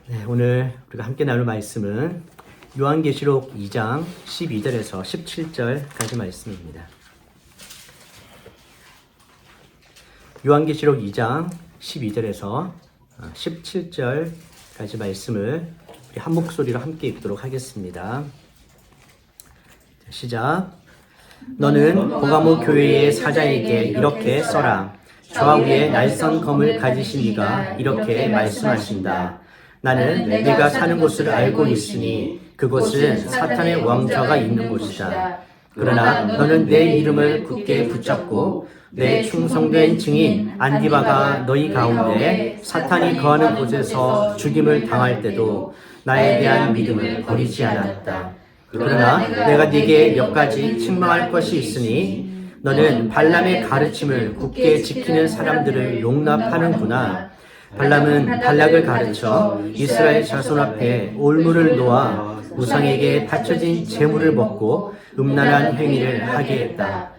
네, 오늘 우리가 함께 나눌 말씀은 요한계시록 2장 12절에서 17절까지 말씀입니다. 요한계시록 2장 12절에서 17절까지 말씀을 우리 한 목소리로 함께 읽도록 하겠습니다. 시작. 너는 버가모 교회의 사자에게 이렇게 써라. 좌우에 날선 검을 가지신 이가 이렇게 말씀하신다. 나는 네가 사는 곳을 알고 있으니 그곳은 사탄의 왕좌가 있는 곳이다. 그러나 너는 내 이름을 굳게 붙잡고 내 충성된 증인 안디바가 너희 가운데 사탄이 거하는 곳에서 죽임을 당할 때도 나에 대한 믿음을 버리지 않았다. 그러나 내가 네게 몇 가지 책망할 것이 있으니 너는 발람의 가르침을 굳게 지키는 사람들을 용납하는구나. 발람은 발락을 가르쳐 이스라엘 자손 앞에 올무를 놓아 우상에게 바쳐진 제물을 먹고 음란한 행위를 하게 했다.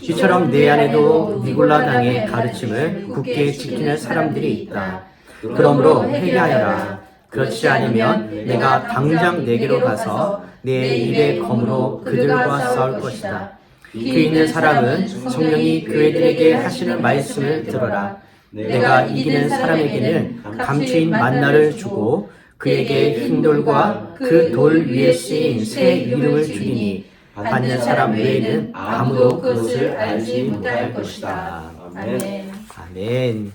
이처럼 내 안에도 니골라 당의 가르침을 굳게 지키는 사람들이 있다. 그러므로 회개하여라. 그렇지 않으면 내가 당장 내게로 가서 내 입의 검으로 그들과 싸울 것이다. 귀 있는 사람은 성령이 교회들에게 하시는 말씀을 들어라. 내가 이기는 사람에게는 감추인 만나를 주고 그에게 흰돌과 그 돌 위에 쓰인 새 이름을 주리니 받는 사람 외에는 아무도 그것을 알지 못할 것이다. 아멘. 아멘.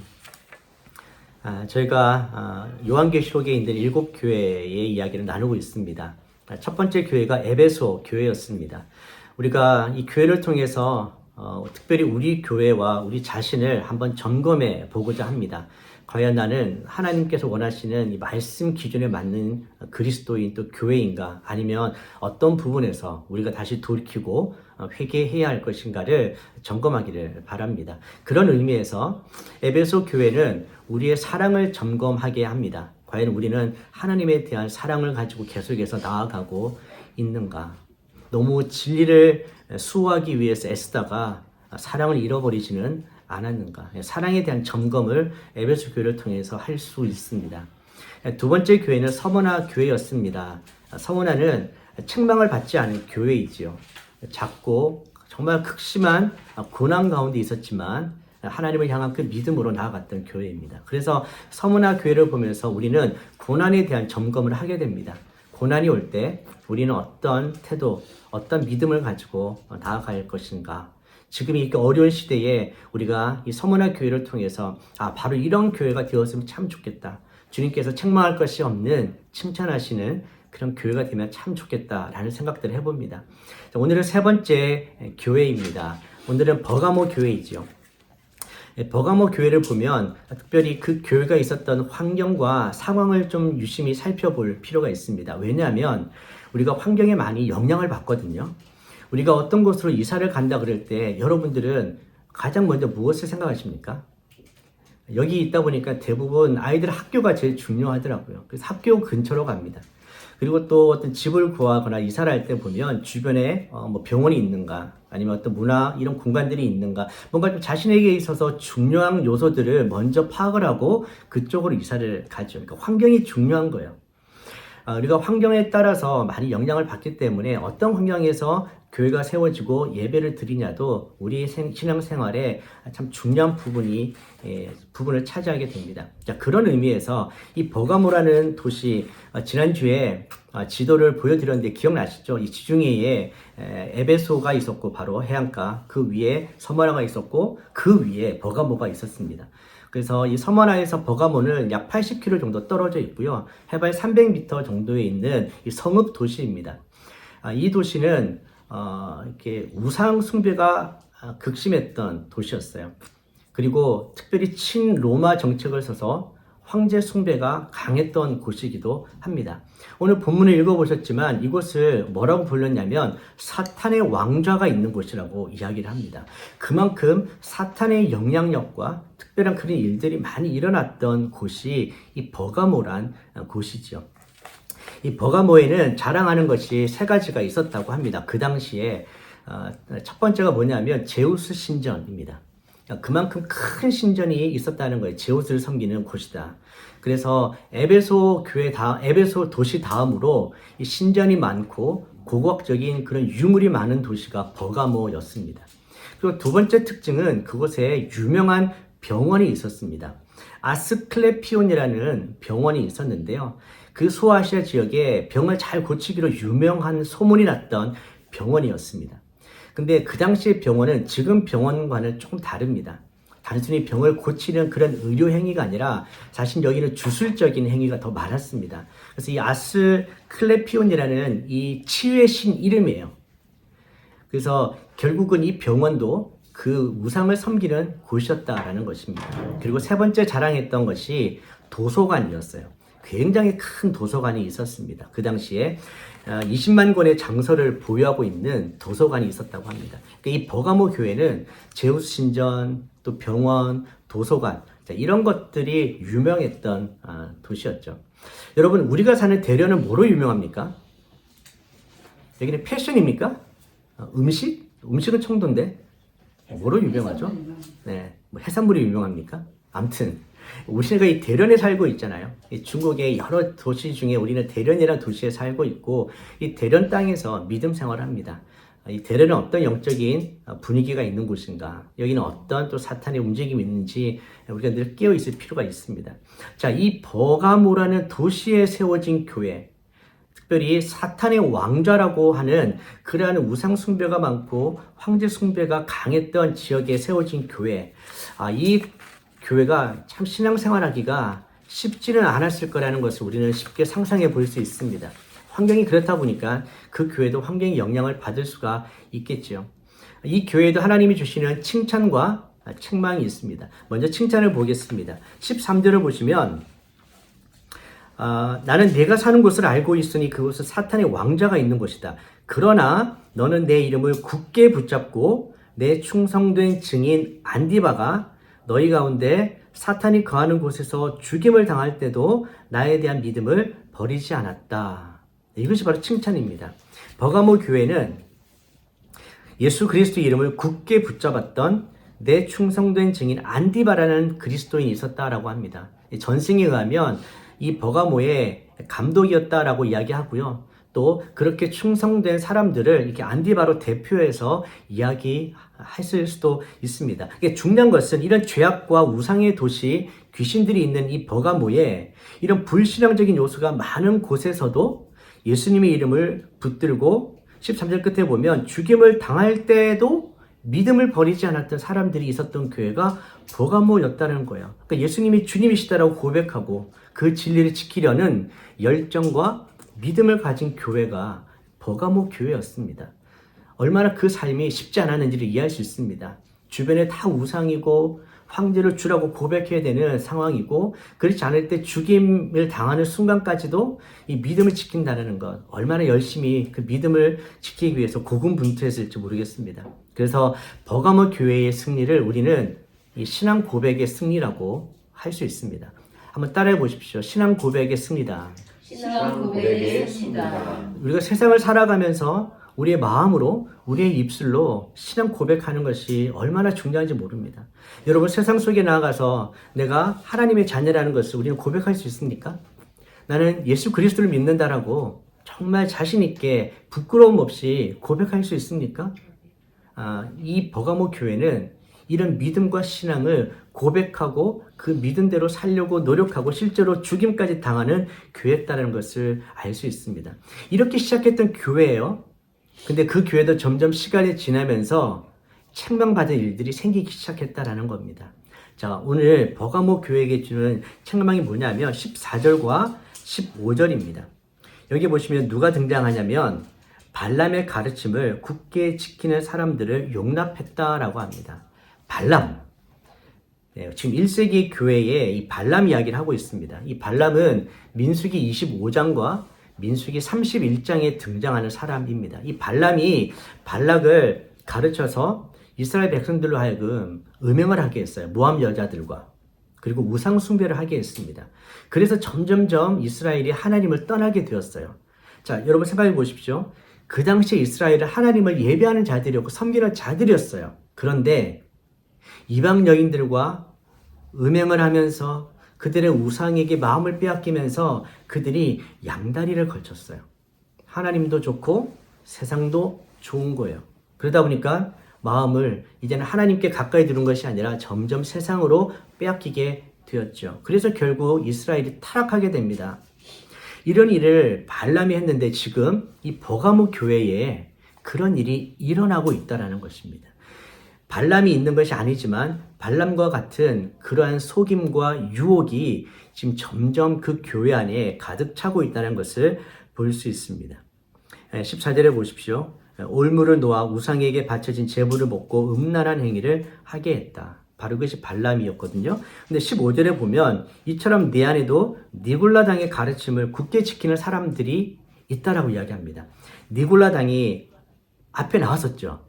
저희가 요한계시록에 있는 7교회의 이야기를 나누고 있습니다. 첫 번째 교회가 에베소 교회였습니다. 우리가 이 교회를 통해서 특별히 우리 교회와 우리 자신을 한번 점검해 보고자 합니다. 과연 나는 하나님께서 원하시는 이 말씀 기준에 맞는 그리스도인 또 교회인가, 아니면 어떤 부분에서 우리가 다시 돌이키고 회개해야 할 것인가를 점검하기를 바랍니다. 그런 의미에서 에베소 교회는 우리의 사랑을 점검하게 합니다. 과연 우리는 하나님에 대한 사랑을 가지고 계속해서 나아가고 있는가? 너무 진리를 수호하기 위해서 애쓰다가 사랑을 잃어버리지는 않았는가? 사랑에 대한 점검을 에베소 교회를 통해서 할 수 있습니다. 두 번째 교회는 서머나 교회였습니다. 서머나는 책망을 받지 않은 교회이지요. 작고 정말 극심한 고난 가운데 있었지만 하나님을 향한 그 믿음으로 나아갔던 교회입니다. 그래서 서머나 교회를 보면서 우리는 고난에 대한 점검을 하게 됩니다. 고난이 올 때 우리는 어떤 태도, 어떤 믿음을 가지고 나아갈 것인가. 지금 이렇게 어려운 시대에 우리가 이 서머나 교회를 통해서 바로 이런 교회가 되었으면 참 좋겠다. 주님께서 책망할 것이 없는 칭찬하시는 그런 교회가 되면 참 좋겠다라는 생각들을 해봅니다. 오늘은 세 번째 교회입니다. 오늘은 버가모 교회이죠. 버가모 교회를 보면 특별히 그 교회가 있었던 환경과 상황을 좀 유심히 살펴볼 필요가 있습니다. 왜냐하면 우리가 환경에 많이 영향을 받거든요. 우리가 어떤 곳으로 이사를 간다 그럴 때 여러분들은 가장 먼저 무엇을 생각하십니까? 여기 있다 보니까 대부분 아이들 학교가 제일 중요하더라고요. 그래서 학교 근처로 갑니다. 그리고 또 어떤 집을 구하거나 이사를 할 때 보면 주변에 뭐 병원이 있는가, 아니면 어떤 문화 이런 공간들이 있는가, 뭔가 좀 자신에게 있어서 중요한 요소들을 먼저 파악을 하고 그쪽으로 이사를 가죠. 그러니까 환경이 중요한 거예요. 우리가 환경에 따라서 많이 영향을 받기 때문에 어떤 환경에서 교회가 세워지고 예배를 드리냐도 우리의 신앙생활에 참 중요한 부분을 차지하게 됩니다. 자, 그런 의미에서 이 버가모라는 도시, 지난주에 지도를 보여드렸는데 기억나시죠? 이 지중해에 에베소가 있었고 바로 해안가, 그 위에 서머나가 있었고 그 위에 버가모가 있었습니다. 그래서 이 서머나에서 버가모는 약 80km 정도 떨어져 있고요. 해발 300m 정도에 있는 이 성읍 도시입니다. 이 도시는 이렇게 우상 숭배가 극심했던 도시였어요. 그리고 특별히 친로마 정책을 써서 황제 숭배가 강했던 곳이기도 합니다. 오늘 본문을 읽어보셨지만 이곳을 뭐라고 불렀냐면 사탄의 왕좌가 있는 곳이라고 이야기를 합니다. 그만큼 사탄의 영향력과 특별한 그런 일들이 많이 일어났던 곳이 이 버가모란 곳이죠. 이 버가모에는 자랑하는 것이 세 가지가 있었다고 합니다. 그 당시에 첫 번째가 뭐냐면 제우스 신전입니다. 그만큼 큰 신전이 있었다는 거예요. 제우스를 섬기는 곳이다. 그래서 에베소 도시 다음으로 이 신전이 많고 고고학적인 그런 유물이 많은 도시가 버가모였습니다. 그리고 두 번째 특징은 그곳에 유명한 병원이 있었습니다. 아스클레피온이라는 병원이 있었는데요. 그 소아시아 지역에 병을 잘 고치기로 유명한 소문이 났던 병원이었습니다. 근데 그 당시의 병원은 지금 병원과는 조금 다릅니다. 단순히 병을 고치는 그런 의료 행위가 아니라 사실 여기는 주술적인 행위가 더 많았습니다. 그래서 이 아스클레피온이라는 이 치유의 신 이름이에요. 그래서 결국은 이 병원도 그 우상을 섬기는 곳이었다라는 것입니다. 그리고 세 번째 자랑했던 것이 도서관이었어요. 굉장히 큰 도서관이 있었습니다. 그 당시에 20만 권의 장서를 보유하고 있는 도서관이 있었다고 합니다. 그러니까 이 버가모 교회는 제우스 신전, 또 병원, 도서관 이런 것들이 유명했던 도시였죠. 여러분, 우리가 사는 대련은 뭐로 유명합니까? 여기는 패션입니까? 음식? 음식은 청도인데 뭐로 유명하죠? 네, 뭐 해산물이 유명합니까? 아무튼 우리가 이 대련에 살고 있잖아요. 이 중국의 여러 도시 중에 우리는 대련이라는 도시에 살고 있고 이 대련 땅에서 믿음 생활을 합니다. 이 대련은 어떤 영적인 분위기가 있는 곳인가? 여기는 어떤 또 사탄의 움직임이 있는지 우리가 늘 깨어 있을 필요가 있습니다. 자, 이 버가모라는 도시에 세워진 교회, 특별히 사탄의 왕좌라고 하는 그러한 우상 숭배가 많고 황제 숭배가 강했던 지역에 세워진 교회, 이 교회가 참 신앙생활하기가 쉽지는 않았을 거라는 것을 우리는 쉽게 상상해 볼 수 있습니다. 환경이 그렇다 보니까 그 교회도 환경의 영향을 받을 수가 있겠죠. 이 교회도 하나님이 주시는 칭찬과 책망이 있습니다. 먼저 칭찬을 보겠습니다. 13절을 보시면 나는 내가 사는 곳을 알고 있으니 그곳은 사탄의 왕자가 있는 곳이다. 그러나 너는 내 이름을 굳게 붙잡고 내 충성된 증인 안디바가 너희 가운데 사탄이 거하는 곳에서 죽임을 당할 때도 나에 대한 믿음을 버리지 않았다. 이것이 바로 칭찬입니다. 버가모 교회는 예수 그리스도 이름을 굳게 붙잡았던 내 충성된 증인 안디바라는 그리스도인이 있었다라고 합니다. 전승에 의하면 이 버가모의 감독이었다라고 이야기하고요. 또 그렇게 충성된 사람들을 이렇게 안디바로 대표해서 이야기했을 수도 있습니다. 이게 중요한 것은 이런 죄악과 우상의 도시, 귀신들이 있는 이 버가모에 이런 불신앙적인 요소가 많은 곳에서도 예수님의 이름을 붙들고 13절 끝에 보면 죽임을 당할 때도 믿음을 버리지 않았던 사람들이 있었던 교회가 버가모였다는 거예요. 그러니까 예수님이 주님이시다라고 고백하고 그 진리를 지키려는 열정과 믿음을 가진 교회가 버가모 교회였습니다. 얼마나 그 삶이 쉽지 않았는지를 이해할 수 있습니다. 주변에 다 우상이고 황제를 주라고 고백해야 되는 상황이고 그렇지 않을 때 죽임을 당하는 순간까지도 이 믿음을 지킨다는 것, 얼마나 열심히 그 믿음을 지키기 위해서 고군분투했을지 모르겠습니다. 그래서 버가모 교회의 승리를 우리는 이 신앙 고백의 승리라고 할 수 있습니다. 한번 따라해 보십시오. 신앙 고백의 승리다. 신앙 고백의 승리다. 우리가 세상을 살아가면서 우리의 마음으로, 우리의 입술로 신앙 고백하는 것이 얼마나 중요한지 모릅니다. 여러분, 세상 속에 나아가서 내가 하나님의 자녀라는 것을 우리는 고백할 수 있습니까? 나는 예수 그리스도를 믿는다라고 정말 자신 있게 부끄러움 없이 고백할 수 있습니까? 이 버가모 교회는 이런 믿음과 신앙을 고백하고 그 믿음대로 살려고 노력하고 실제로 죽임까지 당하는 교회였다는 것을 알 수 있습니다. 이렇게 시작했던 교회예요. 근데 그 교회도 점점 시간이 지나면서 책망받은 일들이 생기기 시작했다라는 겁니다. 자, 오늘 버가모 교회에게 주는 책망이 뭐냐면 14절과 15절입니다. 여기 보시면 누가 등장하냐면 발람의 가르침을 굳게 지키는 사람들을 용납했다라고 합니다. 발람. 네, 지금 1세기 교회에 이 발람 이야기를 하고 있습니다. 이 발람은 민수기 25장과 민수기 31장에 등장하는 사람입니다. 이 발람이 발락을 가르쳐서 이스라엘 백성들로 하여금 음행을 하게 했어요. 모함 여자들과. 그리고 우상 숭배를 하게 했습니다. 그래서 점점점 이스라엘이 하나님을 떠나게 되었어요. 자, 여러분 생각해 보십시오. 그 당시에 이스라엘은 하나님을 예배하는 자들이었고 섬기는 자들이었어요. 그런데 이방 여인들과 음행을 하면서 그들의 우상에게 마음을 빼앗기면서 그들이 양다리를 걸쳤어요. 하나님도 좋고 세상도 좋은 거예요. 그러다 보니까 마음을 이제는 하나님께 가까이 두는 것이 아니라 점점 세상으로 빼앗기게 되었죠. 그래서 결국 이스라엘이 타락하게 됩니다. 이런 일을 발람이 했는데 지금 이 버가모 교회에 그런 일이 일어나고 있다는 것입니다. 발람이 있는 것이 아니지만 발람과 같은 그러한 속임과 유혹이 지금 점점 그 교회 안에 가득 차고 있다는 것을 볼 수 있습니다. 14절에 보십시오. 올무를 놓아 우상에게 바쳐진 제물을 먹고 음란한 행위를 하게 했다. 바로 그것이 발람이었거든요. 근데 15절에 보면 이처럼 내 안에도 니골라 당의 가르침을 굳게 지키는 사람들이 있다라고 이야기합니다. 니골라 당이 앞에 나왔었죠.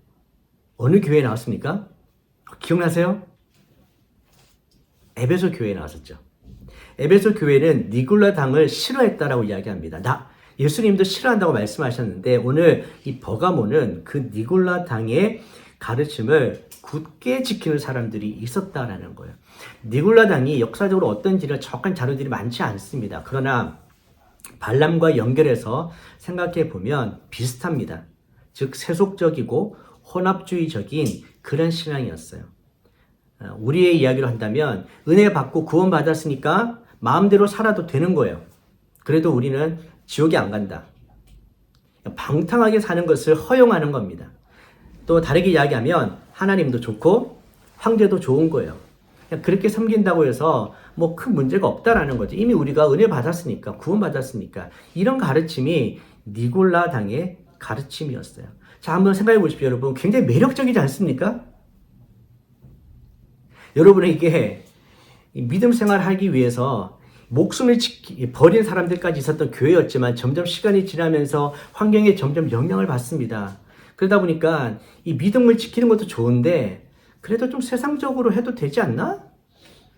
어느 교회에 나왔습니까? 기억나세요? 에베소 교회에 나왔었죠. 에베소 교회는 니골라 당을 싫어했다라고 이야기합니다. 예수님도 싫어한다고 말씀하셨는데 오늘 이 버가모는 그 니골라 당의 가르침을 굳게 지키는 사람들이 있었다라는 거예요. 니골라 당이 역사적으로 어떤지를 정확한 자료들이 많지 않습니다. 그러나 발람과 연결해서 생각해 보면 비슷합니다. 즉 세속적이고 혼합주의적인 그런 신앙이었어요. 우리의 이야기로 한다면 은혜 받고 구원 받았으니까 마음대로 살아도 되는 거예요. 그래도 우리는 지옥에 안 간다. 방탕하게 사는 것을 허용하는 겁니다. 또 다르게 이야기하면 하나님도 좋고 황제도 좋은 거예요. 그냥 그렇게 섬긴다고 해서 뭐 큰 문제가 없다라는 거죠. 이미 우리가 은혜 받았으니까, 구원 받았으니까. 이런 가르침이 니골라 당의 가르침이었어요. 자, 한번 생각해 보십시오, 여러분. 굉장히 매력적이지 않습니까? 여러분에게 믿음 생활을 하기 위해서 목숨을 버린 사람들까지 있었던 교회였지만 점점 시간이 지나면서 환경에 점점 영향을 받습니다. 그러다 보니까 이 믿음을 지키는 것도 좋은데 그래도 좀 세상적으로 해도 되지 않나?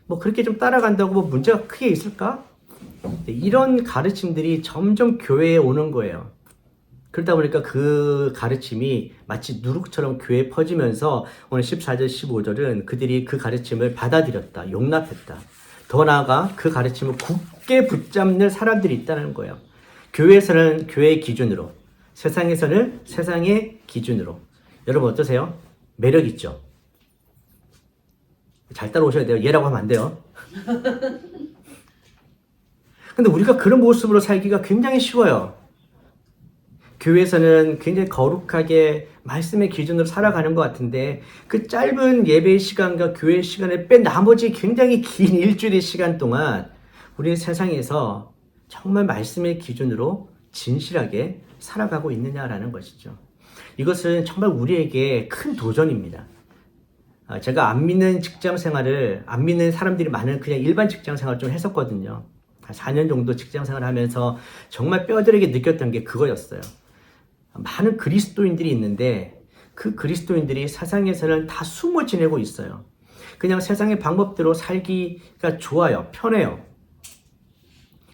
뭐 그렇게 좀 따라간다고 뭐 문제가 크게 있을까? 이런 가르침들이 점점 교회에 오는 거예요. 그러다 보니까 그 가르침이 마치 누룩처럼 교회에 퍼지면서 오늘 14절, 15절은 그들이 그 가르침을 받아들였다, 용납했다. 더 나아가 그 가르침을 굳게 붙잡는 사람들이 있다는 거예요. 교회에서는 교회의 기준으로, 세상에서는 세상의 기준으로. 여러분 어떠세요? 매력 있죠? 잘 따라오셔야 돼요. 얘라고 하면 안 돼요. 근데 우리가 그런 모습으로 살기가 굉장히 쉬워요. 교회에서는 굉장히 거룩하게 말씀의 기준으로 살아가는 것 같은데 그 짧은 예배의 시간과 교회의 시간을 뺀 나머지 굉장히 긴 일주일의 시간 동안 우리 세상에서 정말 말씀의 기준으로 진실하게 살아가고 있느냐라는 것이죠. 이것은 정말 우리에게 큰 도전입니다. 제가 안 믿는 직장 생활을, 안 믿는 사람들이 많은 그냥 일반 직장 생활을 좀 했었거든요. 4년 정도 직장 생활을 하면서 정말 뼈저리게 느꼈던 게 그거였어요. 많은 그리스도인들이 있는데 그 그리스도인들이 세상에서는 다 숨어 지내고 있어요. 그냥 세상의 방법대로 살기가 좋아요. 편해요.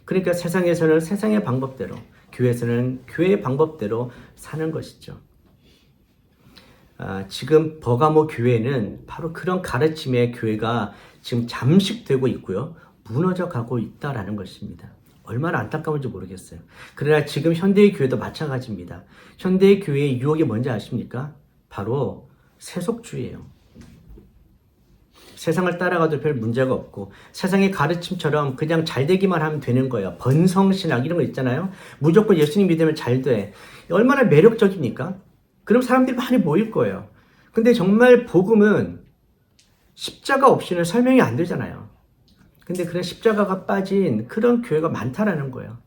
그러니까 세상에서는 세상의 방법대로, 교회에서는 교회의 방법대로 사는 것이죠. 지금 버가모 교회는 바로 그런 가르침의 교회가 지금 잠식되고 있고요. 무너져 가고 있다라는 것입니다. 얼마나 안타까운지 모르겠어요. 그러나 지금 현대의 교회도 마찬가지입니다. 현대의 교회의 유혹이 뭔지 아십니까? 바로 세속주의예요. 세상을 따라가도 별 문제가 없고 세상의 가르침처럼 그냥 잘 되기만 하면 되는 거예요. 번성신학 이런 거 있잖아요. 무조건 예수님 믿으면 잘 돼. 얼마나 매력적입니까? 그럼 사람들이 많이 모일 거예요. 근데 정말 복음은 십자가 없이는 설명이 안 되잖아요. 근데 그런 십자가가 빠진 그런 교회가 많다라는 거예요.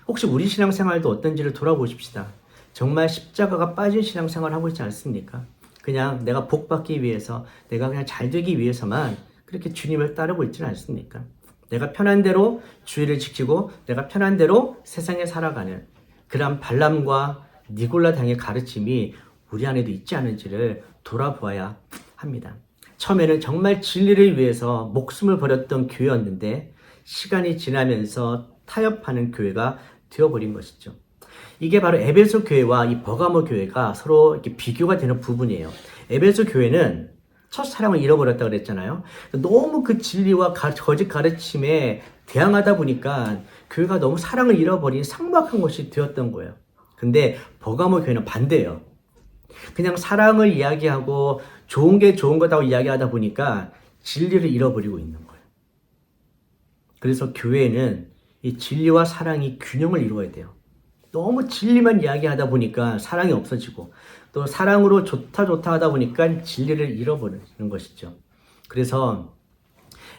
혹시 우리 신앙생활도 어떤지를 돌아보십시다. 정말 십자가가 빠진 신앙생활을 하고 있지 않습니까? 그냥 내가 복 받기 위해서, 내가 그냥 잘 되기 위해서만 그렇게 주님을 따르고 있지는 않습니까? 내가 편한 대로 주의를 지키고 내가 편한 대로 세상에 살아가는 그런 발람과 니골라 당의 가르침이 우리 안에도 있지 않은지를 돌아보아야 합니다. 처음에는 정말 진리를 위해서 목숨을 버렸던 교회였는데 시간이 지나면서 타협하는 교회가 되어버린 것이죠. 이게 바로 에베소 교회와 이 버가모 교회가 서로 이렇게 비교가 되는 부분이에요. 에베소 교회는 첫사랑을 잃어버렸다 그랬잖아요. 너무 그 진리와 거짓 가르침에 대항하다 보니까 교회가 너무 사랑을 잃어버린 삭막한 것이 되었던 거예요. 근데 버가모 교회는 반대예요. 그냥 사랑을 이야기하고 좋은 게 좋은 거다고 이야기하다 보니까 진리를 잃어버리고 있는 거예요. 그래서 교회는 이 진리와 사랑이 균형을 이루어야 돼요. 너무 진리만 이야기하다 보니까 사랑이 없어지고 또 사랑으로 좋다 하다 보니까 진리를 잃어버리는 것이죠. 그래서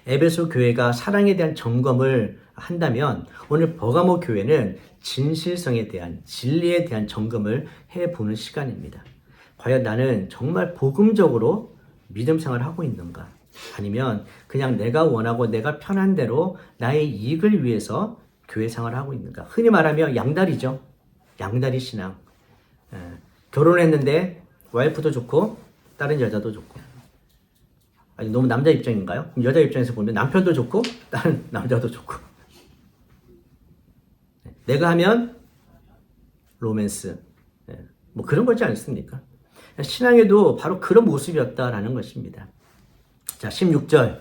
에베소 교회가 사랑에 대한 점검을 한다면 오늘 버가모 교회는 진실성에 대한 진리에 대한 점검을 해보는 시간입니다. 과연 나는 정말 복음적으로 믿음 생활을 하고 있는가? 아니면 그냥 내가 원하고 내가 편한 대로 나의 이익을 위해서 교회 생활을 하고 있는가? 흔히 말하면 양다리죠. 양다리 신앙. 결혼했는데 와이프도 좋고 다른 여자도 좋고. 아니 너무 남자 입장인가요? 여자 입장에서 보면 남편도 좋고 다른 남자도 좋고. 내가 하면 로맨스. 뭐 그런 거지 않습니까? 신앙에도 바로 그런 모습이었다라는 것입니다. 자, 16절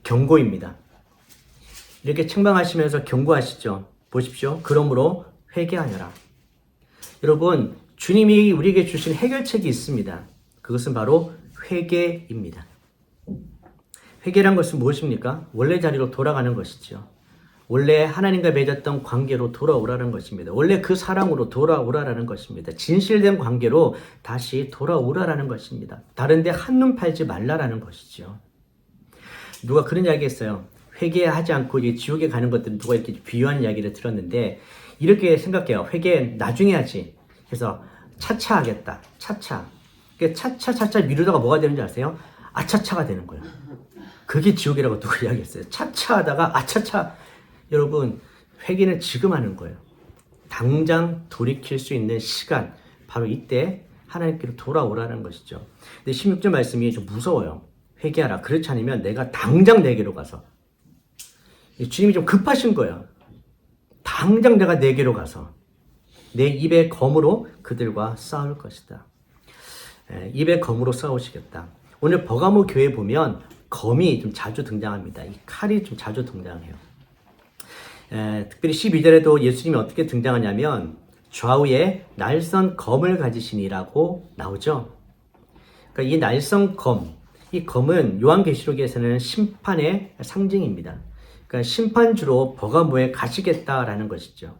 경고입니다. 이렇게 책망하시면서 경고하시죠. 보십시오. 그러므로 회개하여라. 여러분, 주님이 우리에게 주신 해결책이 있습니다. 그것은 바로 회개입니다. 회개란 것은 무엇입니까? 원래 자리로 돌아가는 것이죠. 원래 하나님과 맺었던 관계로 돌아오라는 것입니다. 원래 그 사랑으로 돌아오라는 것입니다. 진실된 관계로 다시 돌아오라는 것입니다. 다른데 한눈 팔지 말라라는 것이죠. 누가 그런 이야기 했어요. 회개하지 않고 이제 지옥에 가는 것들은 누가 이렇게 비유한 이야기를 들었는데 이렇게 생각해요. 회개 나중에 하지. 그래서 차차 하겠다. 차차. 차차 미루다가 뭐가 되는지 아세요? 아차차가 되는 거예요. 그게 지옥이라고 누가 이야기했어요. 차차 하다가 아차차. 여러분, 회개는 지금 하는 거예요. 당장 돌이킬 수 있는 시간, 바로 이때 하나님께로 돌아오라는 것이죠. 근데 16절 말씀이 좀 무서워요. 회개하라. 그렇지 않으면 내가 당장 내게로 가서. 주님이 좀 급하신 거예요. 당장 내가 내게로 가서 내 입의 검으로 그들과 싸울 것이다. 입의 검으로 싸우시겠다. 오늘 버가모 교회에 보면 검이 좀 자주 등장합니다. 이 칼이 좀 자주 등장해요. 특별히 12절에도 예수님이 어떻게 등장하냐면 좌우에 날선 검을 가지시니라고 나오죠. 그러니까 이 날선 검, 이 검은 요한계시록에서는 심판의 상징입니다. 그러니까 심판주로 버가모에 가시겠다라는 것이죠.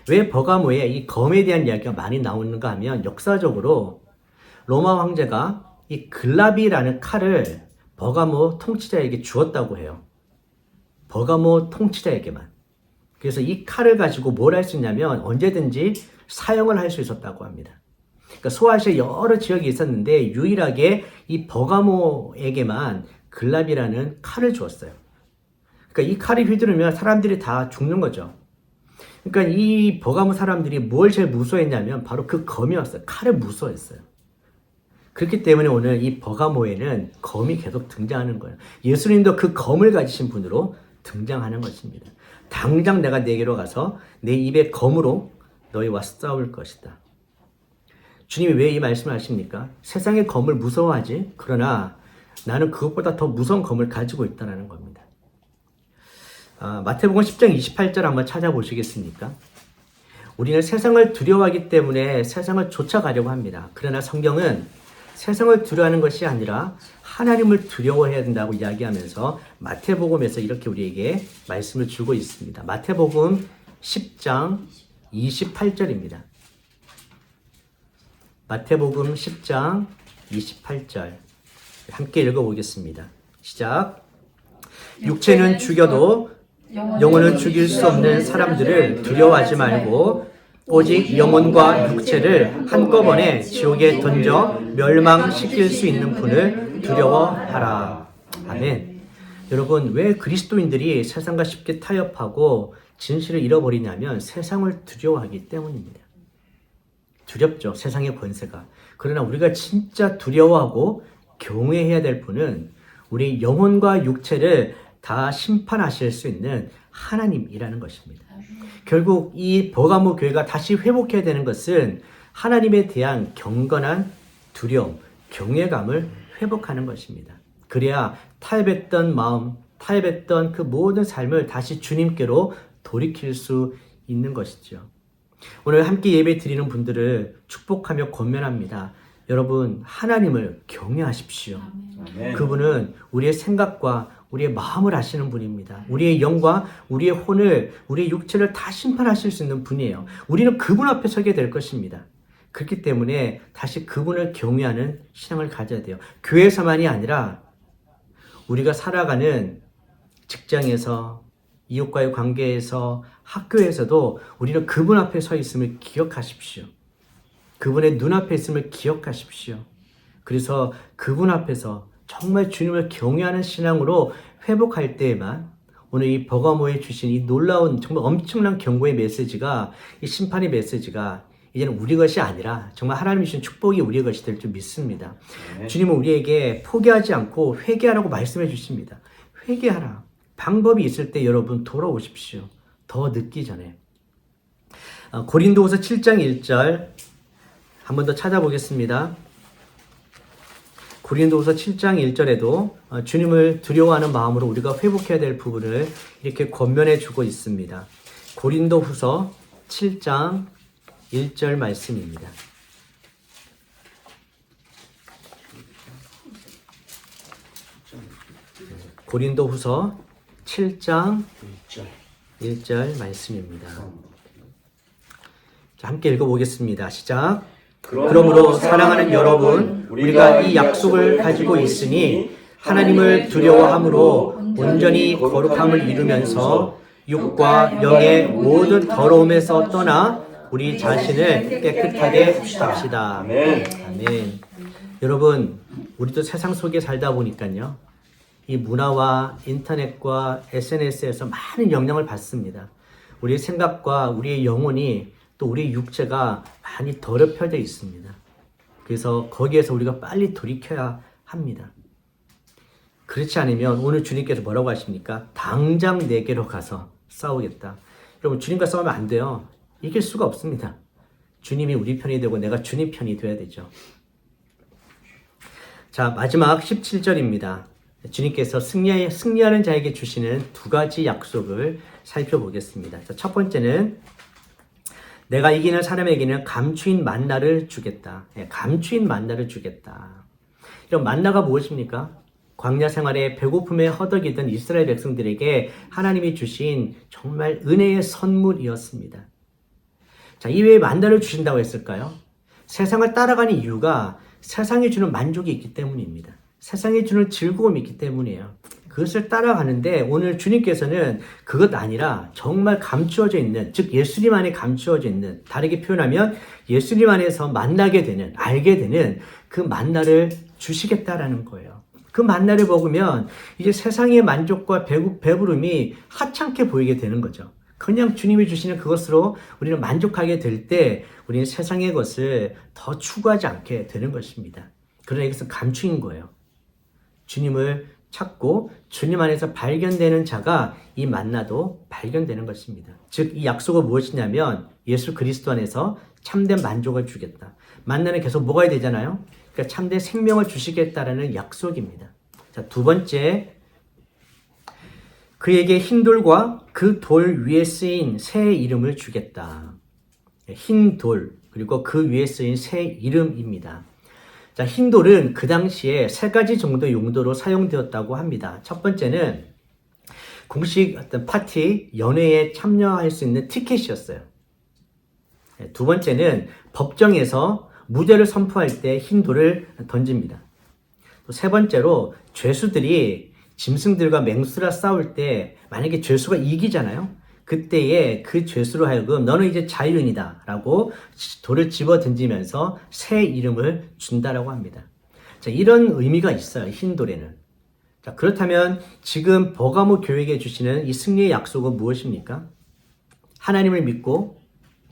왜 버가모에 이 검에 대한 이야기가 많이 나오는가 하면 역사적으로 로마 황제가 이 글라비라는 칼을 버가모 통치자에게 주었다고 해요. 버가모 통치자에게만. 그래서 이 칼을 가지고 뭘 할 수 있냐면 언제든지 사용을 할 수 있었다고 합니다. 그러니까 소아시아 여러 지역이 있었는데 유일하게 이 버가모에게만 글라비라는 칼을 주었어요. 그러니까 이 칼이 휘두르면 사람들이 다 죽는 거죠. 그러니까 이 버가모 사람들이 뭘 제일 무서워했냐면 바로 그 검이었어요. 칼을 무서워했어요. 그렇기 때문에 오늘 이 버가모에는 검이 계속 등장하는 거예요. 예수님도 그 검을 가지신 분으로 등장하는 것입니다. 당장 내가 내게로 가서 내 입의 검으로 너희와 싸울 것이다. 주님이 왜 이 말씀을 하십니까? 세상의 검을 무서워하지? 그러나 나는 그것보다 더 무서운 검을 가지고 있다는 겁니다. 마태복음 10장 28절 한번 찾아보시겠습니까? 우리는 세상을 두려워하기 때문에 세상을 쫓아가려고 합니다. 그러나 성경은 세상을 두려워하는 것이 아니라 하나님을 두려워해야 된다고 이야기하면서 마태복음에서 이렇게 우리에게 말씀을 주고 있습니다. 마태복음 10장 28절입니다. 마태복음 10장 28절 함께 읽어보겠습니다. 시작. 육체는 죽여도 영혼은 죽일 수 없는 사람들을 두려워하지 말고 오직 영혼과 육체를 한꺼번에 지옥에 던져 멸망시킬 수 있는 분을 두려워하라. 아멘. 여러분, 왜 그리스도인들이 세상과 쉽게 타협하고 진실을 잃어버리냐면 세상을 두려워하기 때문입니다. 두렵죠, 세상의 권세가. 그러나 우리가 진짜 두려워하고 경외해야 될 분은 우리 영혼과 육체를 다 심판하실 수 있는 하나님이라는 것입니다. 결국 이 버가모 교회가 다시 회복해야 되는 것은 하나님에 대한 경건한 두려움, 경외감을 회복하는 것입니다. 그래야 타협했던 마음, 타협했던 그 모든 삶을 다시 주님께로 돌이킬 수 있는 것이죠. 오늘 함께 예배 드리는 분들을 축복하며 권면합니다. 여러분, 하나님을 경외하십시오. 아멘. 그분은 우리의 생각과 우리의 마음을 아시는 분입니다. 우리의 영과 우리의 혼을, 우리의 육체를 다 심판하실 수 있는 분이에요. 우리는 그분 앞에 서게 될 것입니다. 그렇기 때문에 다시 그분을 경외하는 신앙을 가져야 돼요. 교회에서만이 아니라 우리가 살아가는 직장에서, 이웃과의 관계에서, 학교에서도 우리는 그분 앞에 서 있음을 기억하십시오. 그분의 눈앞에 있음을 기억하십시오. 그래서 그분 앞에서 정말 주님을 경외하는 신앙으로 회복할 때에만 오늘 이 버가모에 주신 이 놀라운 정말 엄청난 경고의 메시지가, 이 심판의 메시지가 이제는 우리 것이 아니라 정말 하나님이 주신 축복이 우리의 것이 될 줄 믿습니다. 네. 주님은 우리에게 포기하지 않고 회개하라고 말씀해 주십니다. 회개하라. 방법이 있을 때 여러분 돌아오십시오. 더 늦기 전에. 고린도후서 7장 1절 한 번 더 찾아보겠습니다. 고린도후서 7장 1절에도 주님을 두려워하는 마음으로 우리가 회복해야 될 부분을 이렇게 권면해 주고 있습니다. 고린도후서 7장 1절 말씀입니다. 고린도후서 7장 1절 말씀입니다. 자, 함께 읽어보겠습니다. 시작. 그러므로 사랑하는 여러분, 우리가 이 약속을 가지고 있으니 하나님을 두려워함으로 온전히 거룩함을 이루면서 육과 영의 모든 더러움에서 떠나 우리 자신을 깨끗하게 합시다. 아멘. 아멘. 여러분, 우리도 세상 속에 살다 보니까요, 이 문화와 인터넷과 SNS에서 많은 영향을 받습니다. 우리의 생각과 우리의 영혼이 또 우리의 육체가 많이 더럽혀져 있습니다. 그래서 거기에서 우리가 빨리 돌이켜야 합니다. 그렇지 않으면 오늘 주님께서 뭐라고 하십니까? 당장 내게로 가서 싸우겠다. 여러분, 주님과 싸우면 안 돼요. 이길 수가 없습니다. 주님이 우리 편이 되고 내가 주님 편이 되어야 되죠. 자, 마지막 17절입니다. 주님께서 승리하는 자에게 주시는 두 가지 약속을 살펴보겠습니다. 자, 첫 번째는 내가 이기는 사람에게는 감추인 만나를 주겠다. 감추인 만나를 주겠다. 이런 만나가 무엇입니까? 광야 생활에 배고픔에 허덕이던 이스라엘 백성들에게 하나님이 주신 정말 은혜의 선물이었습니다. 자, 이 외에 만나를 주신다고 했을까요? 세상을 따라가는 이유가 세상이 주는 만족이 있기 때문입니다. 세상이 주는 즐거움이 있기 때문이에요. 그것을 따라가는데 오늘 주님께서는 그것 아니라 정말 감추어져 있는, 즉 예수님 안에 감추어져 있는, 다르게 표현하면 예수님 안에서 만나게 되는, 알게 되는 그 만나를 주시겠다라는 거예요. 그 만나를 먹으면 이제 세상의 만족과 배부름이 하찮게 보이게 되는 거죠. 그냥 주님이 주시는 그것으로 우리는 만족하게 될 때 우리는 세상의 것을 더 추구하지 않게 되는 것입니다. 그러나 이것은 감추인 거예요. 주님을 찾고 주님 안에서 발견되는 자가 이 만나도 발견되는 것입니다. 즉, 이 약속은 무엇이냐면 예수 그리스도 안에서 참된 만족을 주겠다. 만나는 계속 먹어야 되잖아요. 그러니까 참된 생명을 주시겠다라는 약속입니다. 자, 두 번째, 그에게 흰 돌과 그 돌 위에 쓰인 새 이름을 주겠다. 흰 돌, 그리고 그 위에 쓰인 새 이름입니다. 자, 흰 돌은 그 당시에 세 가지 정도의 용도로 사용되었다고 합니다. 첫 번째는 공식 어떤 파티, 연회에 참여할 수 있는 티켓이었어요. 두 번째는 법정에서 무죄를 선포할 때 흰 돌을 던집니다. 또 세 번째로 죄수들이 짐승들과 맹수라 싸울 때 만약에 죄수가 이기잖아요. 그때에 그 죄수로 하여금 너는 이제 자유인이다 라고 돌을 집어 던지면서 새 이름을 준다라고 합니다. 자, 이런 의미가 있어요. 흰 돌에는. 자, 그렇다면 지금 버가모 교회에게 주시는 이 승리의 약속은 무엇입니까? 하나님을 믿고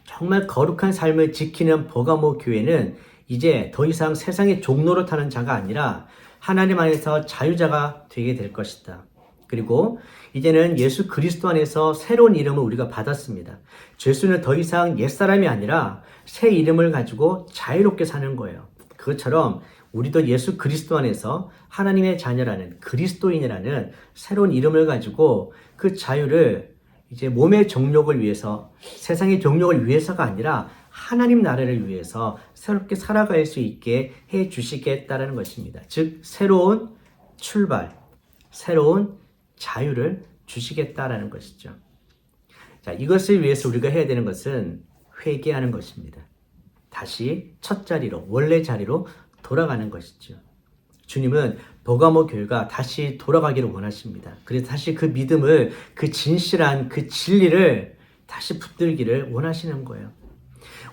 정말 거룩한 삶을 지키는 버가모 교회는 이제 더 이상 세상의 종로로 타는 자가 아니라 하나님 안에서 자유자가 되게 될 것이다. 그리고 이제는 예수 그리스도 안에서 새로운 이름을 우리가 받았습니다. 죄수는 더 이상 옛사람이 아니라 새 이름을 가지고 자유롭게 사는 거예요. 그것처럼 우리도 예수 그리스도 안에서 하나님의 자녀라는 그리스도인이라는 새로운 이름을 가지고 그 자유를 이제 몸의 정욕을 위해서, 세상의 정욕을 위해서가 아니라 하나님 나라를 위해서 새롭게 살아갈 수 있게 해 주시겠다라는 것입니다. 즉 새로운 출발, 새로운 자유를 주시겠다라는 것이죠. 자, 이것을 위해서 우리가 해야 되는 것은 회개하는 것입니다. 다시 첫 자리로, 원래 자리로 돌아가는 것이죠. 주님은 버가모 교회가 다시 돌아가기를 원하십니다. 그래서 다시 그 믿음을, 그 진실한 그 진리를 다시 붙들기를 원하시는 거예요.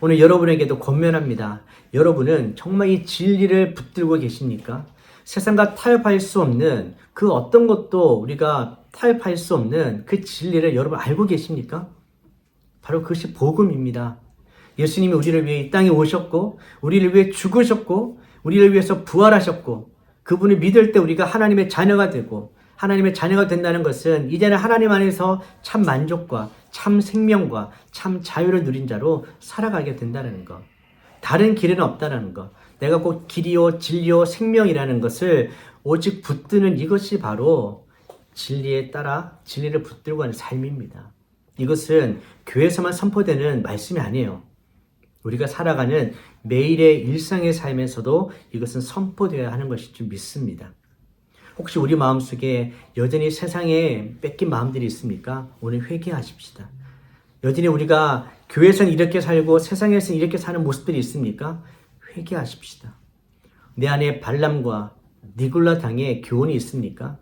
오늘 여러분에게도 권면합니다. 여러분은 정말 이 진리를 붙들고 계십니까? 세상과 타협할 수 없는 그 어떤 것도 우리가 타협할 수 없는 그 진리를 여러분 알고 계십니까? 바로 그것이 복음입니다. 예수님이 우리를 위해 이 땅에 오셨고, 우리를 위해 죽으셨고, 우리를 위해서 부활하셨고, 그분을 믿을 때 우리가 하나님의 자녀가 되고, 하나님의 자녀가 된다는 것은 이제는 하나님 안에서 참 만족과 참 생명과 참 자유를 누린 자로 살아가게 된다는 것. 다른 길은 없다는 것. 내가 곧 길이요 진리요 생명이라는 것을 오직 붙드는 이것이 바로 진리에 따라 진리를 붙들고 하는 삶입니다. 이것은 교회에서만 선포되는 말씀이 아니에요. 우리가 살아가는 매일의 일상의 삶에서도 이것은 선포되어야 하는 것이 좀 믿습니다. 혹시 우리 마음속에 여전히 세상에 뺏긴 마음들이 있습니까? 오늘 회개하십시다. 여전히 우리가 교회에서는 이렇게 살고 세상에서는 이렇게 사는 모습들이 있습니까? 회개하십시다. 내 안에 발람과 니골라 당의 교훈이 있습니까?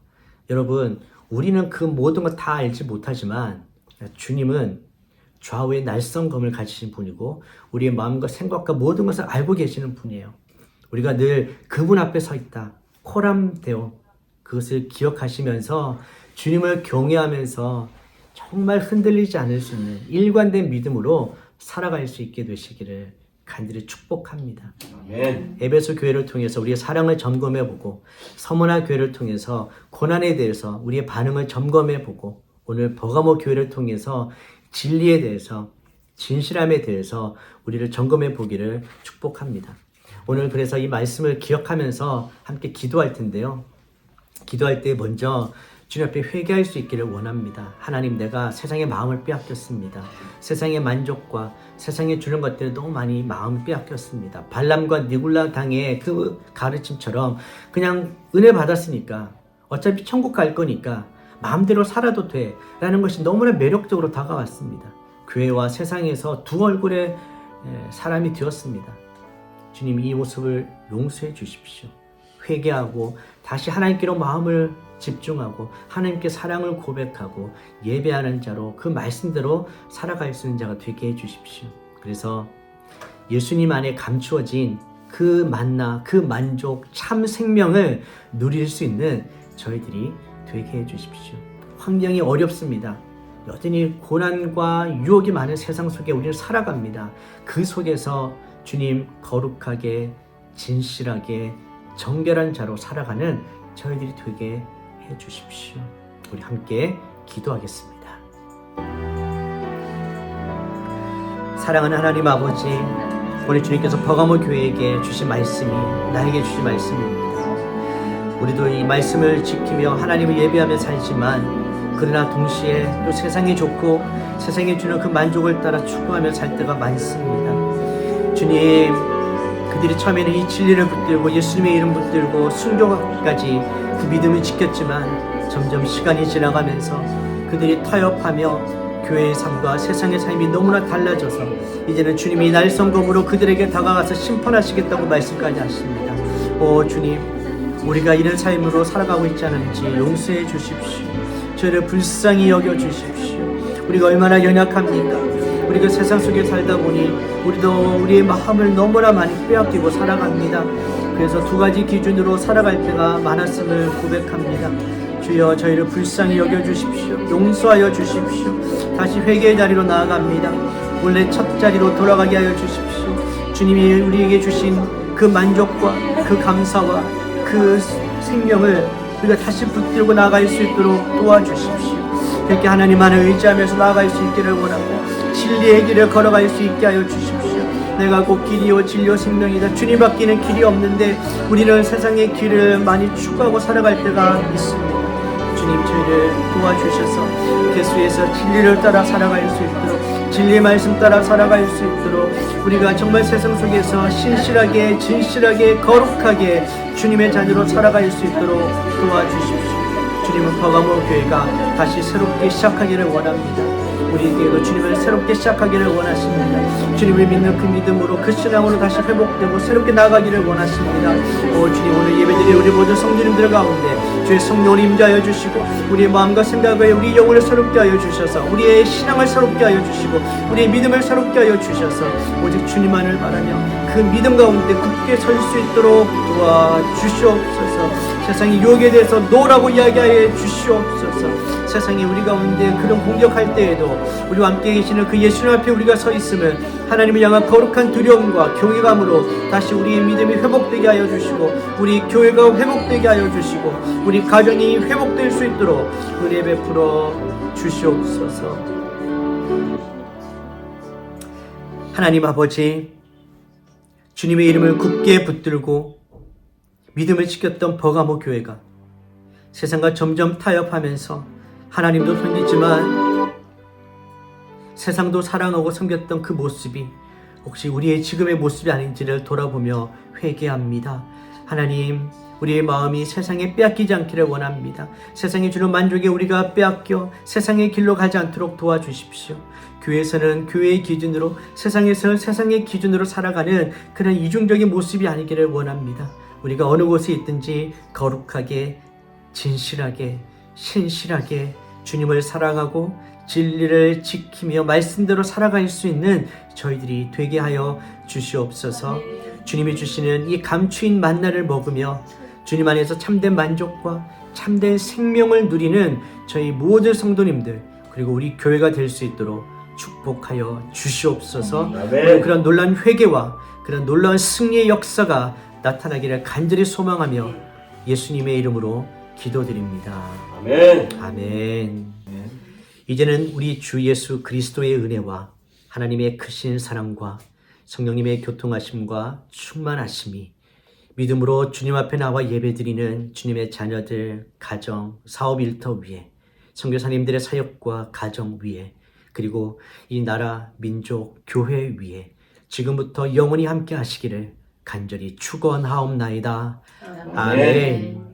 여러분, 우리는 그 모든 것 다 알지 못하지만 주님은 좌우의 날성검을 가지신 분이고 우리의 마음과 생각과 모든 것을 알고 계시는 분이에요. 우리가 늘 그분 앞에 서 있다. 코람데오, 그것을 기억하시면서 주님을 경외하면서 정말 흔들리지 않을 수 있는 일관된 믿음으로 살아갈 수 있게 되시기를 간절히 축복합니다. 아멘. 에베소 교회를 통해서 우리의 사랑을 점검해보고, 서머나 교회를 통해서 고난에 대해서 우리의 반응을 점검해보고, 오늘 버가모 교회를 통해서 진리에 대해서, 진실함에 대해서 우리를 점검해 보기를 축복합니다. 오늘 그래서 이 말씀을 기억하면서 함께 기도할 텐데요. 기도할 때 먼저 주님 앞에 회개할 수 있기를 원합니다. 하나님, 내가 세상의 마음을 빼앗겼습니다. 세상의 만족과 세상에 주는 것들을 너무 많이 마음을 빼앗겼습니다. 발람과 니골라 당의 그 가르침처럼 그냥 은혜 받았으니까 어차피 천국 갈 거니까 마음대로 살아도 돼 라는 것이 너무나 매력적으로 다가왔습니다. 교회와 세상에서 두 얼굴의 사람이 되었습니다. 주님, 이 모습을 용서해 주십시오. 회개하고 다시 하나님께로 마음을 집중하고 하나님께 사랑을 고백하고 예배하는 자로 그 말씀대로 살아갈 수 있는 자가 되게 해주십시오. 그래서 예수님 안에 감추어진 그 만나, 그 만족, 참 생명을 누릴 수 있는 저희들이 되게 해주십시오. 환경이 어렵습니다. 여전히 고난과 유혹이 많은 세상 속에 우리는 살아갑니다. 그 속에서 주님, 거룩하게, 진실하게, 정결한 자로 살아가는 저희들이 되게 해주십시오. 우리 함께 기도하겠습니다. 사랑하는 하나님 아버지, 우리 주님께서 버가모 교회에게 주신 말씀이 나에게 주신 말씀입니다. 우리도 이 말씀을 지키며 하나님을 예배하며 살지만 그러나 동시에 또 세상이 좋고 세상이 주는 그 만족을 따라 추구하며 살 때가 많습니다. 주님, 그들이 처음에는 이 진리를 붙들고 예수님의 이름 붙들고 순교까지 그 믿음을 지켰지만 점점 시간이 지나가면서 그들이 타협하며 교회의 삶과 세상의 삶이 너무나 달라져서 이제는 주님이 날성검으로 그들에게 다가가서 심판하시겠다고 말씀까지 하십니다. 오 주님, 우리가 이런 삶으로 살아가고 있지 않은지 용서해 주십시오. 저희를 불쌍히 여겨 주십시오. 우리가 얼마나 연약합니까? 우리가 세상 속에 살다 보니 우리도 우리의 마음을 너무나 많이 빼앗기고 살아갑니다. 그래서 두 가지 기준으로 살아갈 때가 많았음을 고백합니다. 주여, 저희를 불쌍히 여겨주십시오. 용서하여 주십시오. 다시 회개의 자리로 나아갑니다. 원래 첫 자리로 돌아가게 하여 주십시오. 주님이 우리에게 주신 그 만족과 그 감사와 그 생명을 우리가 다시 붙들고 나아갈 수 있도록 도와주십시오. 그렇게 하나님 안에 의지하면서 나아갈 수 있기를 원하고 진리의 길을 걸어갈 수 있게 하여 주십시오. 내가 곧 길이요 진리요 생명이다. 주님 밖에는 길이 없는데 우리는 세상의 길을 많이 추구하고 살아갈 때가 있습니다. 주님 저희를 도와주셔서 예수에서 진리를 따라 살아갈 수 있도록, 진리의 말씀 따라 살아갈 수 있도록, 우리가 정말 세상 속에서 신실하게 진실하게 거룩하게 주님의 자녀로 살아갈 수 있도록 도와주십시오. 주님은 버가모 교회가 다시 새롭게 시작하기를 원합니다. 우리에게도 주님을 새롭게 시작하기를 원하십니다. 주님을 믿는 그 믿음으로 그 신앙으로 다시 회복되고 새롭게 나아가기를 원하십니다. 주님, 오늘 예배드린 우리 모든 성도님들 가운데 주의 성령을 임재하여 주시고 우리의 마음과 생각을, 우리 영혼을 새롭게 하여 주셔서 우리의 신앙을 새롭게 하여 주시고 우리의 믿음을 새롭게 하여 주셔서 오직 주님만을 바라며 그 믿음 가운데 굳게 설 수 있도록 도와주시옵소서. 세상의 유혹에 대해서 노라고 이야기하여 주시옵소서. 세상에 우리 가운데 그런 공격할 때에도 우리와 함께 계시는 그 예수님 앞에 우리가 서 있으면 하나님을 향한 거룩한 두려움과 경외감으로 다시 우리의 믿음이 회복되게 하여 주시고 우리 교회가 회복되게 하여 주시고 우리 가정이 회복될 수 있도록 은혜 베풀어 주시옵소서. 하나님 아버지, 주님의 이름을 굳게 붙들고 믿음을 지켰던 버가모 교회가 세상과 점점 타협하면서 하나님도 섬기지만 세상도 사랑하고 섬겼던 그 모습이 혹시 우리의 지금의 모습이 아닌지를 돌아보며 회개합니다. 하나님, 우리의 마음이 세상에 빼앗기지 않기를 원합니다. 세상이 주는 만족에 우리가 빼앗겨 세상의 길로 가지 않도록 도와주십시오. 교회에서는 교회의 기준으로, 세상에서는 세상의 기준으로 살아가는 그런 이중적인 모습이 아니기를 원합니다. 우리가 어느 곳에 있든지 거룩하게, 진실하게, 신실하게 주님을 사랑하고 진리를 지키며 말씀대로 살아갈 수 있는 저희들이 되게 하여 주시옵소서. 주님이 주시는 이 감추인 만나를 먹으며 주님 안에서 참된 만족과 참된 생명을 누리는 저희 모든 성도님들 그리고 우리 교회가 될 수 있도록 축복하여 주시옵소서. 그런 놀라운 회개와 그런 놀라운 승리의 역사가 나타나기를 간절히 소망하며 예수님의 이름으로 기도드립니다. 아멘. 아멘. 이제는 우리 주 예수 그리스도의 은혜와 하나님의 크신 사랑과 성령님의 교통하심과 충만하심이 믿음으로 주님 앞에 나와 예배드리는 주님의 자녀들, 가정, 사업 일터 위에, 선교사님들의 사역과 가정 위에, 그리고 이 나라, 민족, 교회 위에 지금부터 영원히 함께 하시기를 간절히 축원하옵나이다. 아멘.